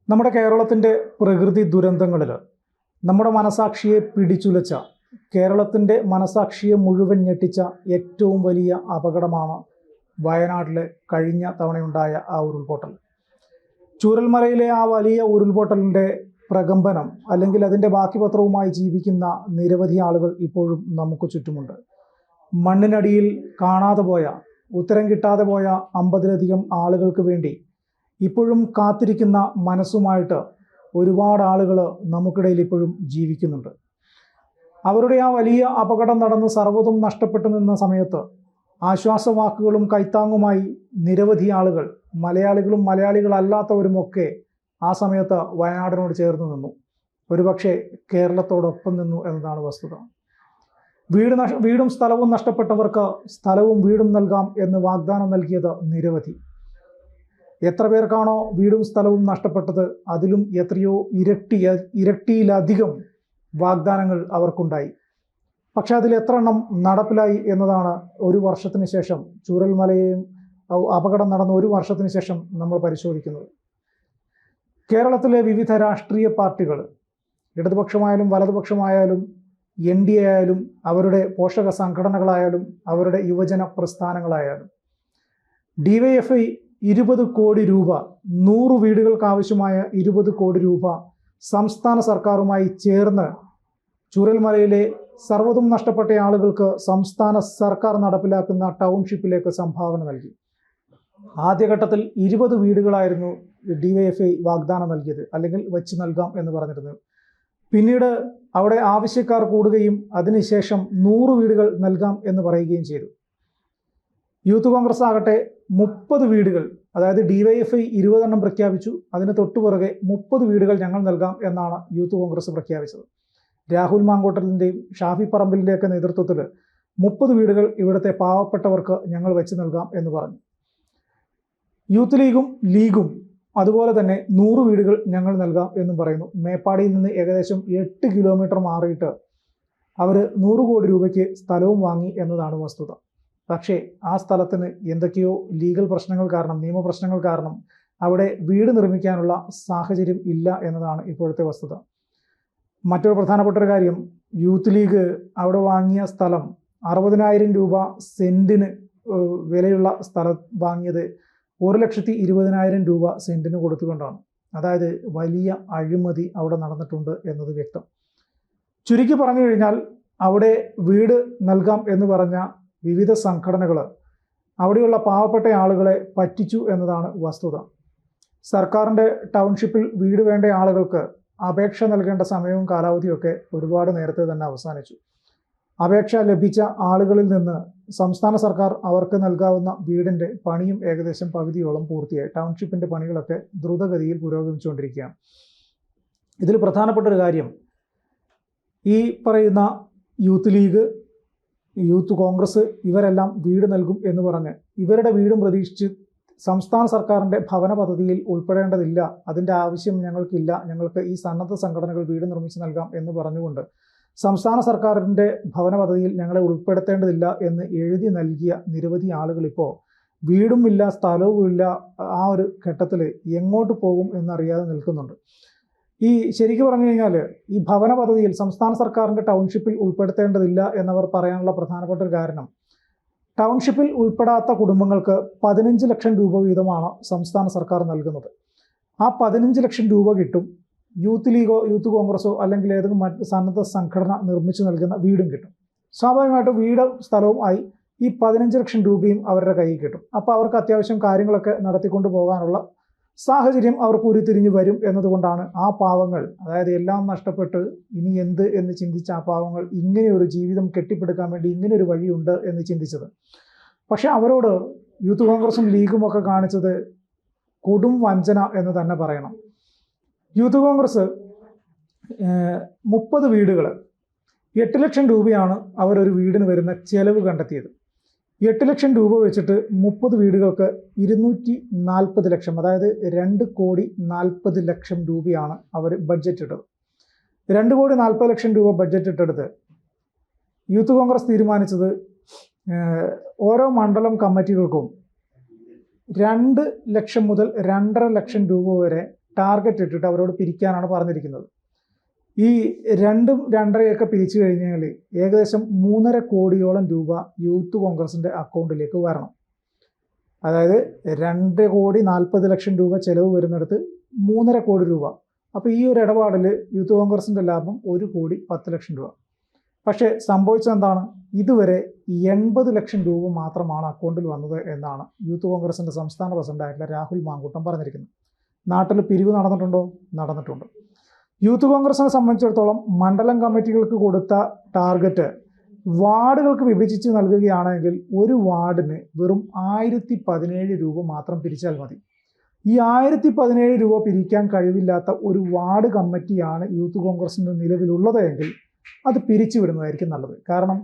നമ്മുടെ കേരളത്തിൻ്റെ പ്രകൃതി ദുരന്തങ്ങളിൽ നമ്മുടെ മനസാക്ഷിയെ പിടിച്ചുലച്ച, കേരളത്തിൻ്റെ മനസാക്ഷിയെ മുഴുവൻ ഞെട്ടിച്ച ഏറ്റവും വലിയ അപകടമാണ് വയനാട്ടിലെ കഴിഞ്ഞ തവണയുണ്ടായ ആ ഉരുൾപൊട്ടൽ. ചൂരൽമലയിലെ ആ വലിയ ഉരുൾപൊട്ടലിൻ്റെ പ്രകമ്പനം അല്ലെങ്കിൽ അതിൻ്റെ ബാക്കി പത്രവുമായി ജീവിക്കുന്ന നിരവധി ആളുകൾ ഇപ്പോഴും നമുക്ക് ചുറ്റുമുണ്ട്. മണ്ണിനടിയിൽ കാണാതെ പോയ, ഉത്തരം കിട്ടാതെ പോയ 50-ലധികം ആളുകൾക്ക് വേണ്ടി ഇപ്പോഴും കാത്തിരിക്കുന്ന മനസ്സുമായിട്ട് ഒരുപാട് ആളുകൾ നമുക്കിടയിൽ ഇപ്പോഴും ജീവിക്കുന്നുണ്ട്. അവരുടെ ആ വലിയ അപകടം നടന്ന് സർവ്വതും നഷ്ടപ്പെട്ടു നിന്ന സമയത്ത് ആശ്വാസവാക്കുകളും കൈത്താങ്ങുമായി നിരവധി ആളുകൾ, മലയാളികളും മലയാളികളല്ലാത്തവരുമൊക്കെ ആ സമയത്ത് വയനാടിനോട് ചേർന്ന് നിന്നു. ഒരുപക്ഷെ കേരളത്തോടൊപ്പം നിന്നു എന്നതാണ് വസ്തുത. വീടും സ്ഥലവും നഷ്ടപ്പെട്ടവർക്ക് സ്ഥലവും വീടും നൽകാം എന്ന് വാഗ്ദാനം നൽകിയത് നിരവധി. എത്ര പേർക്കാണോ വീടും സ്ഥലവും നഷ്ടപ്പെട്ടത്, അതിലും എത്രയോ ഇരട്ടിയിലധികം വാഗ്ദാനങ്ങൾ അവർക്കുണ്ടായി. പക്ഷെ അതിൽ എത്ര എണ്ണം നടപ്പിലായി എന്നതാണ് ഒരു വർഷത്തിന് ശേഷം, ചൂരൽമലയെയും അപകടം നടന്ന ഒരു വർഷത്തിന് ശേഷം നമ്മൾ പരിശോധിക്കുന്നത്. കേരളത്തിലെ വിവിധ രാഷ്ട്രീയ പാർട്ടികൾ, ഇടതുപക്ഷമായാലും വലതുപക്ഷമായാലും NDA ആയാലും അവരുടെ പോഷക സംഘടനകളായാലും അവരുടെ യുവജന പ്രസ്ഥാനങ്ങളായാലും DYFI 20 കോടി രൂപ, 100 വീടുകൾക്ക് ആവശ്യമായ 20 കോടി രൂപ സംസ്ഥാന സർക്കാരുമായി ചേർന്ന് ചൂരൽമലയിലെ സർവ്വതും നഷ്ടപ്പെട്ട ആളുകൾക്ക് സംസ്ഥാന സർക്കാർ നടപ്പിലാക്കുന്ന ടൗൺഷിപ്പിലേക്ക് സംഭാവന നൽകി. ആദ്യഘട്ടത്തിൽ 20 വീടുകളായിരുന്നു DYFI വാഗ്ദാനം നൽകിയത്, അല്ലെങ്കിൽ വെച്ച് നൽകാം എന്ന് പറഞ്ഞിരുന്നത്. പിന്നീട് അവിടെ ആവശ്യക്കാർ കൂടുകയും അതിനുശേഷം 100 വീടുകൾ നൽകാം എന്ന് പറയുകയും ചെയ്തു. യൂത്ത് കോൺഗ്രസ് ആകട്ടെ 30 വീടുകൾ, അതായത് DYFI 20 എണ്ണം പ്രഖ്യാപിച്ചു, അതിന് തൊട്ടുപുറകെ 30 വീടുകൾ ഞങ്ങൾ നൽകാം എന്നാണ് യൂത്ത് കോൺഗ്രസ് പ്രഖ്യാപിച്ചത്. രാഹുൽ മാങ്കോട്ടലിൻ്റെയും ഷാഫി പറമ്പിലിൻ്റെയൊക്കെ നേതൃത്വത്തിൽ 30 വീടുകൾ ഇവിടുത്തെ പാവപ്പെട്ടവർക്ക് ഞങ്ങൾ വെച്ച് നൽകാം എന്ന് പറഞ്ഞു. യൂത്ത് ലീഗും അതുപോലെ തന്നെ 100 വീടുകൾ ഞങ്ങൾ നൽകാം എന്നും പറയുന്നു. മേപ്പാടിയിൽ നിന്ന് ഏകദേശം 8 കിലോമീറ്റർ മാറിയിട്ട് അവർ 100 കോടി രൂപയ്ക്ക് സ്ഥലവും വാങ്ങി എന്നതാണ് വസ്തുത. പക്ഷേ ആ സ്ഥലത്തിന് എന്തൊക്കെയോ ലീഗൽ പ്രശ്നങ്ങൾ കാരണം, നിയമപ്രശ്നങ്ങൾ കാരണം അവിടെ വീട് നിർമ്മിക്കാനുള്ള സാഹചര്യം ഇല്ല എന്നതാണ് ഇപ്പോഴത്തെ വസ്തുത. മറ്റൊരു പ്രധാനപ്പെട്ട ഒരു കാര്യം, യൂത്ത് ലീഗ് അവിടെ വാങ്ങിയ സ്ഥലം 60,000 രൂപ സെൻറ്റിന് വിലയുള്ള സ്ഥലം വാങ്ങിയത് 1,20,000 രൂപ സെൻറ്റിന് കൊടുത്തുകൊണ്ടാണ്. അതായത് വലിയ അഴിമതി അവിടെ നടന്നിട്ടുണ്ട് എന്നത് വ്യക്തം. ചുരുക്കി പറഞ്ഞു കഴിഞ്ഞാൽ, അവിടെ വീട് നൽകാം എന്ന് പറഞ്ഞ വിവിധ സംഘടനകൾ അവിടെയുള്ള പാവപ്പെട്ട ആളുകളെ പറ്റിച്ചു എന്നതാണ് വസ്തുത. സർക്കാരിൻ്റെ ടൗൺഷിപ്പിൽ വീട് വേണ്ട ആളുകൾക്ക് അപേക്ഷ നൽകേണ്ട സമയവും കാലാവധിയൊക്കെ ഒരുപാട് നേരത്തെ തന്നെ അവസാനിച്ചു. അപേക്ഷ ലഭിച്ച ആളുകളിൽ നിന്ന് സംസ്ഥാന സർക്കാർ അവർക്ക് നൽകാവുന്ന വീടിൻ്റെ പണിയും ഏകദേശം പകുതിയോളം പൂർത്തിയായി. ടൗൺഷിപ്പിൻ്റെ പണികളൊക്കെ ദ്രുതഗതിയിൽ പുരോഗമിച്ചുകൊണ്ടിരിക്കുകയാണ്. ഇതിൽ പ്രധാനപ്പെട്ട ഒരു കാര്യം, ഈ പറയുന്ന യൂത്ത് ലീഗ്, യൂത്ത് കോൺഗ്രസ് ഇവരെല്ലാം വീട് നൽകും എന്ന് പറഞ്ഞ് ഇവരുടെ വീടും പ്രതീക്ഷിച്ച് സംസ്ഥാന സർക്കാരിൻ്റെ ഭവന പദ്ധതിയിൽ ഉൾപ്പെടേണ്ടതില്ല, അതിൻ്റെ ആവശ്യം ഞങ്ങൾക്കില്ല, ഞങ്ങൾക്ക് ഈ സന്നദ്ധ സംഘടനകൾ വീട് നിർമ്മിച്ച് നൽകാം എന്ന് പറഞ്ഞുകൊണ്ട് സംസ്ഥാന സർക്കാരിൻ്റെ ഭവന പദ്ധതിയിൽ ഞങ്ങളെ ഉൾപ്പെടുത്തേണ്ടതില്ല എന്ന് എഴുതി നൽകിയ നിരവധി ആളുകൾ ഇപ്പോൾ വീടുമില്ല സ്ഥലവുമില്ല ആ ഒരു ഘട്ടത്തിൽ എങ്ങോട്ട് പോകും എന്നറിയാതെ നിൽക്കുന്നുണ്ട്. ഈ ശരിക്കും പറഞ്ഞു കഴിഞ്ഞാൽ ഈ ഭവന പദ്ധതിയിൽ സംസ്ഥാന സർക്കാരിൻ്റെ ടൗൺഷിപ്പിൽ ഉൾപ്പെടുത്തേണ്ടതില്ല എന്നവർ പറയാനുള്ള പ്രധാനപ്പെട്ട ഒരു കാരണം, ടൗൺഷിപ്പിൽ ഉൾപ്പെടാത്ത കുടുംബങ്ങൾക്ക് 15 ലക്ഷം രൂപ വീതമാണ് സംസ്ഥാന സർക്കാർ നൽകുന്നത്. ആ 15 ലക്ഷം രൂപ കിട്ടും. യൂത്ത് ലീഗോ യൂത്ത് കോൺഗ്രസോ അല്ലെങ്കിൽ ഏതെങ്കിലും മറ്റ് സന്നദ്ധ സംഘടന നിർമ്മിച്ചു നൽകുന്ന വീടും കിട്ടും. സ്വാഭാവികമായിട്ടും വീടും സ്ഥലവും ആയി ഈ 15 ലക്ഷം രൂപയും അവരുടെ കയ്യിൽ കിട്ടും. അപ്പോൾ അവർക്ക് അത്യാവശ്യം കാര്യങ്ങളൊക്കെ നടത്തിക്കൊണ്ട് പോകാനുള്ള സാഹചര്യം അവർക്ക് ഉരുത്തിരിഞ്ഞ് വരും എന്നതുകൊണ്ടാണ് ആ പാവങ്ങൾ, അതായത് എല്ലാം നഷ്ടപ്പെട്ട് ഇനി എന്ത് എന്ന് ചിന്തിച്ച ആ പാവങ്ങൾ ഇങ്ങനെയൊരു ജീവിതം കെട്ടിപ്പടുക്കാൻ വേണ്ടി ഇങ്ങനെയൊരു വഴിയുണ്ട് എന്ന് ചിന്തിച്ചത്. പക്ഷെ അവരോട് യൂത്ത് കോൺഗ്രസും ലീഗും ഒക്കെ കാണിച്ചത് കൊടും വഞ്ചന എന്ന് തന്നെ പറയണം. യൂത്ത് കോൺഗ്രസ് 30 വീടുകൾ, 8 ലക്ഷം രൂപയാണ് അവരൊരു വീടിന് വരുന്ന ചെലവ് കണ്ടെത്തിയത്. 8 ലക്ഷം രൂപ വെച്ചിട്ട് 30 വീടുകൾക്ക് 240 ലക്ഷം, അതായത് 2,40,00,000 രൂപയാണ് അവർ ബഡ്ജറ്റ് ഇട്ടത്. 2,40,00,000 രൂപ ബഡ്ജറ്റ് ഇട്ടെടുത്ത് യൂത്ത് കോൺഗ്രസ് തീരുമാനിച്ചത് ഓരോ മണ്ഡലം കമ്മിറ്റികൾക്കും 2 ലക്ഷം മുതൽ 2.5 ലക്ഷം രൂപ വരെ ടാർഗറ്റ് ഇട്ടിട്ട് അവരോട് പിരിക്കാനാണ് പറഞ്ഞിരിക്കുന്നത്. ഈ 2-2.5 പിരിച്ചു കഴിഞ്ഞാൽ ഏകദേശം 3.5 കോടിയോളം രൂപ യൂത്ത് കോൺഗ്രസിൻ്റെ അക്കൗണ്ടിലേക്ക് വരണം. അതായത് 2,40,00,000 രൂപ ചിലവ് വരുന്നിടത്ത് 3.5 കോടി രൂപ. അപ്പോൾ ഈ ഒരു ഇടപാടിൽ യൂത്ത് കോൺഗ്രസിൻ്റെ ലാഭം 1,10,00,000 രൂപ. പക്ഷേ സംഭവിച്ചത് എന്താണ്? ഇതുവരെ 80 ലക്ഷം രൂപ മാത്രമാണ് അക്കൗണ്ടിൽ വന്നത് എന്നാണ് യൂത്ത് കോൺഗ്രസിൻ്റെ സംസ്ഥാന പ്രസിഡന്റായിട്ടുള്ള രാഹുൽ മാങ്കൂട്ടം പറഞ്ഞിരിക്കുന്നത്. നാട്ടിൽ പിരിവ് നടന്നിട്ടുണ്ടോ? നടന്നിട്ടുണ്ട്. യൂത്ത് കോൺഗ്രസിനെ സംബന്ധിച്ചിടത്തോളം മണ്ഡലം കമ്മിറ്റികൾക്ക് കൊടുത്ത ടാർഗറ്റ് വാർഡുകൾക്ക് വിഭജിച്ച് നൽകുകയാണെങ്കിൽ ഒരു വാർഡിന് വെറും 1017 രൂപ മാത്രം പിരിച്ചാൽ മതി. ഈ 1017 രൂപ പിരിക്കാൻ കഴിവില്ലാത്ത ഒരു വാർഡ് കമ്മിറ്റിയാണ് യൂത്ത് കോൺഗ്രസിൻ്റെ നിലവിലുള്ളത് എങ്കിൽ അത് പിരിച്ചു വിടുന്നതായിരിക്കും നല്ലത്. കാരണം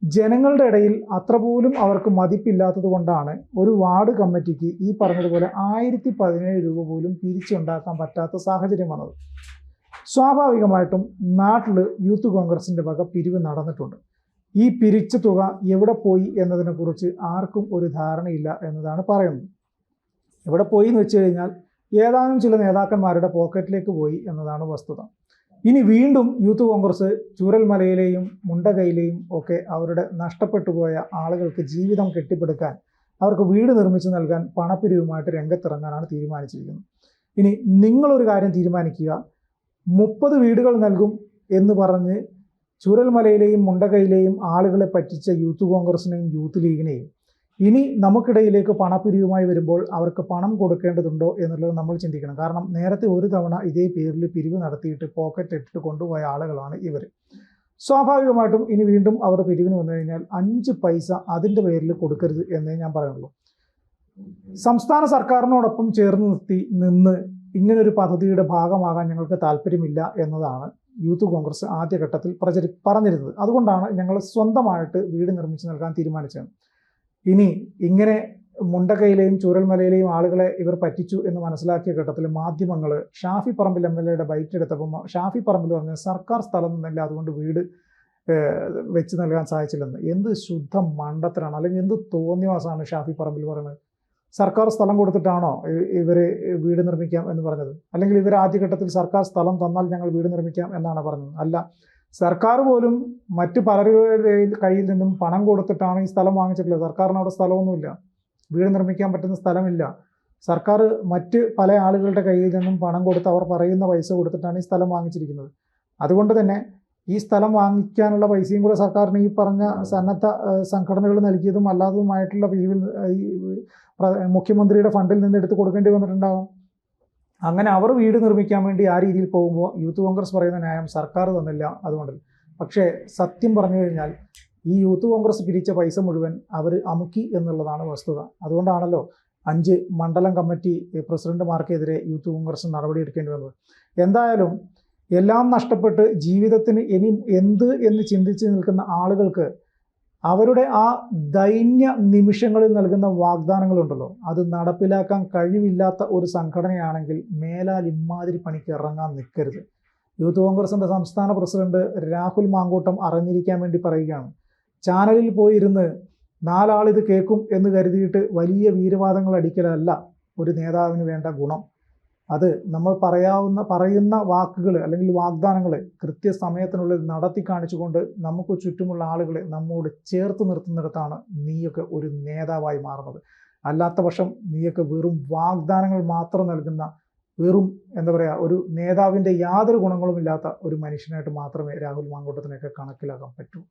ജനങ്ങളുടെ ഇടയിൽ അത്ര പോലും അവർക്ക് മതിപ്പില്ലാത്തത് കൊണ്ടാണ് ഒരു വാർഡ് കമ്മിറ്റിക്ക് ഈ പറഞ്ഞതുപോലെ 1017 രൂപ പോലും പിരിച്ചുണ്ടാക്കാൻ പറ്റാത്ത സാഹചര്യം വന്നത്. സ്വാഭാവികമായിട്ടും നാട്ടിൽ യൂത്ത് കോൺഗ്രസിൻ്റെ വക പിരിവ് നടന്നിട്ടുണ്ട്. ഈ പിരിച്ച തുക എവിടെ പോയി എന്നതിനെക്കുറിച്ച് ആർക്കും ഒരു ധാരണയില്ല എന്നതാണ് പറയുന്നത്. എവിടെ പോയി എന്ന് വെച്ച് കഴിഞ്ഞാൽ ഏതാനും ചില നേതാക്കന്മാരുടെ പോക്കറ്റിലേക്ക് പോയി എന്നതാണ് വസ്തുത. ഇനി വീണ്ടും യൂത്ത് കോൺഗ്രസ് ചൂരൽമലയിലെയും മുണ്ടകയിലെയും ഒക്കെ അവരുടെ നഷ്ടപ്പെട്ടു പോയ ആളുകൾക്ക് ജീവിതം കെട്ടിപ്പടുക്കാൻ, അവർക്ക് വീട് നിർമ്മിച്ചു നൽകാൻ പണപ്പിരിവുമായിട്ട് രംഗത്തിറങ്ങാനാണ് തീരുമാനിച്ചിരിക്കുന്നത്. ഇനി നിങ്ങളൊരു കാര്യം തീരുമാനിക്കുക, 30 വീടുകൾ നൽകും എന്ന് പറഞ്ഞ് ചൂരൽമലയിലെയും മുണ്ടകയിലെയും ആളുകളെ പറ്റിച്ച യൂത്ത് കോൺഗ്രസിനെയും യൂത്ത് ലീഗിനെയും ഇനി നമുക്കിടയിലേക്ക് പണപ്പിരിവുമായി വരുമ്പോൾ അവർക്ക് പണം കൊടുക്കേണ്ടതുണ്ടോ എന്നുള്ളത് നമ്മൾ ചിന്തിക്കണം. കാരണം നേരത്തെ ഒരു തവണ ഇതേ പേരിൽ പിരിവ് നടത്തിയിട്ട് പോക്കറ്റ് ഇട്ടിട്ട് കൊണ്ടുപോയ ആളുകളാണ് ഇവർ. സ്വാഭാവികമായിട്ടും ഇനി വീണ്ടും അവർ പിരിവിന് വന്നു കഴിഞ്ഞാൽ 5 പൈസ അതിൻ്റെ പേരിൽ കൊടുക്കരുത് എന്നേ ഞാൻ പറയുന്നുള്ളൂ. സംസ്ഥാന സർക്കാരിനോടൊപ്പം ചേർന്ന് നിന്ന് ഇങ്ങനൊരു പദ്ധതിയുടെ ഭാഗമാകാൻ ഞങ്ങൾക്ക് താല്പര്യമില്ല എന്നതാണ് യൂത്ത് കോൺഗ്രസ് ആദ്യഘട്ടത്തിൽ പറഞ്ഞിരുന്നത്. അതുകൊണ്ടാണ് ഞങ്ങൾ സ്വന്തമായിട്ട് വീട് നിർമ്മിച്ച് നൽകാൻ തീരുമാനിച്ചത്. ഇനി ഇങ്ങനെ മുണ്ടകയിലെയും ചൂരൽമലയിലെയും ആളുകളെ ഇവർ പറ്റിച്ചു എന്ന് മനസ്സിലാക്കിയ ഘട്ടത്തിൽ മാധ്യമങ്ങൾ ഷാഫി പറമ്പിൽ MLA ബൈറ്റ് എടുത്തപ്പോൾ ഷാഫി പറമ്പിൽ പറഞ്ഞ സർക്കാർ സ്ഥലം നിന്നില്ല, അതുകൊണ്ട് വീട് വെച്ച് നൽകാൻ സാധിച്ചില്ലെന്ന്. എന്ത് ശുദ്ധ മണ്ടത്തരാണ്, അല്ലെങ്കിൽ എന്ത് തോന്നിവാസമാണ് ഷാഫി പറമ്പിൽ പറയുന്നത്? സർക്കാർ സ്ഥലം കൊടുത്തിട്ടാണോ ഇവർ വീട് നിർമ്മിക്കാം എന്ന് പറഞ്ഞത്? അല്ലെങ്കിൽ ഇവർ ആദ്യഘട്ടത്തിൽ സർക്കാർ സ്ഥലം തന്നാൽ ഞങ്ങൾ വീട് നിർമ്മിക്കാം എന്നാണ് പറഞ്ഞത്? അല്ല, സർക്കാർ പോലും മറ്റ് പലരുടെ കയ്യിൽ നിന്നും പണം കൊടുത്തിട്ടാണ് ഈ സ്ഥലം വാങ്ങിച്ചിട്ടുള്ളത്. സർക്കാരിന് അവിടെ സ്ഥലമൊന്നുമില്ല, വീട് നിർമ്മിക്കാൻ പറ്റുന്ന സ്ഥലമില്ല. സർക്കാർ മറ്റ് പല ആളുകളുടെ കയ്യിൽ നിന്നും പണം കൊടുത്ത് അവർ പറയുന്ന പൈസ കൊടുത്തിട്ടാണ് ഈ സ്ഥലം വാങ്ങിച്ചിരിക്കുന്നത്. അതുകൊണ്ട് തന്നെ ഈ സ്ഥലം വാങ്ങിക്കാനുള്ള പൈസയും കൂടെ സർക്കാരിന് ഈ പറഞ്ഞ സന്നദ്ധ സംഘടനകൾ നൽകിയതും അല്ലാത്തതുമായിട്ടുള്ള പിരിവിൽ മുഖ്യമന്ത്രിയുടെ ഫണ്ടിൽ നിന്ന് എടുത്ത് കൊടുക്കേണ്ടി വന്നിട്ടുണ്ടാകും. അങ്ങനെ അവർ വീട് നിർമ്മിക്കാൻ വേണ്ടി ആ രീതിയിൽ പോകുമ്പോൾ യൂത്ത് കോൺഗ്രസ് പറയുന്ന ന്യായം സർക്കാർ തന്നില്ല അതുകൊണ്ട്. പക്ഷേ സത്യം പറഞ്ഞു കഴിഞ്ഞാൽ ഈ യൂത്ത് കോൺഗ്രസ് പിരിച്ച പൈസ മുഴുവൻ അവർ അമുക്കി എന്നുള്ളതാണ് വസ്തുത. അതുകൊണ്ടാണല്ലോ 5 മണ്ഡലം കമ്മിറ്റി പ്രസിഡന്റുമാർക്കെതിരെ യൂത്ത് കോൺഗ്രസ് നടപടിയെടുക്കേണ്ടി വന്നത്. എന്തായാലും എല്ലാം നഷ്ടപ്പെട്ട് ജീവിതത്തിന് ഇനി എന്ത് എന്ന് ചിന്തിച്ച് നിൽക്കുന്ന ആളുകൾക്ക് അവരുടെ ആ ദൈന്യ നിമിഷങ്ങളിൽ നൽകുന്ന വാഗ്ദാനങ്ങളുണ്ടല്ലോ, അത് നടപ്പിലാക്കാൻ കഴിവില്ലാത്ത ഒരു സംഘടനയാണെങ്കിൽ മേലാൽ ഇമാതിരി പണിക്ക് ഇറങ്ങാൻ നിൽക്കരുത്. യൂത്ത് കോൺഗ്രസിൻ്റെ സംസ്ഥാന പ്രസിഡന്റ് രാഹുൽ മാങ്കൂട്ടം അറിഞ്ഞിരിക്കാൻ വേണ്ടി പറയുകയാണ്, ചാനലിൽ പോയിരുന്ന് 4 ആളിത് കേൾക്കും എന്ന് കരുതിയിട്ട് വലിയ വീരവാദങ്ങൾ അടിക്കലല്ല ഒരു നേതാവിന് വേണ്ട ഗുണം. അത് നമ്മൾ പറയുന്ന വാക്കുകൾ അല്ലെങ്കിൽ വാഗ്ദാനങ്ങൾ കൃത്യസമയത്തിനുള്ളിൽ നടത്തി കാണിച്ചുകൊണ്ട് നമുക്ക് ചുറ്റുമുള്ള ആളുകളെ നമ്മോട് ചേർത്ത് നിർത്തുന്നിടത്താണ് നീയൊക്കെ ഒരു നേതാവായി മാറുന്നത്. അല്ലാത്ത പക്ഷം നീയൊക്കെ വെറും വാഗ്ദാനങ്ങൾ മാത്രം നൽകുന്ന വെറും ഒരു നേതാവിൻ്റെ യാതൊരു ഗുണങ്ങളും ഇല്ലാത്ത ഒരു മനുഷ്യനായിട്ട് മാത്രമേ രാഹുൽ മാങ്കൂട്ടത്തിനെയൊക്കെ കണക്കിലാക്കാൻ പറ്റൂ.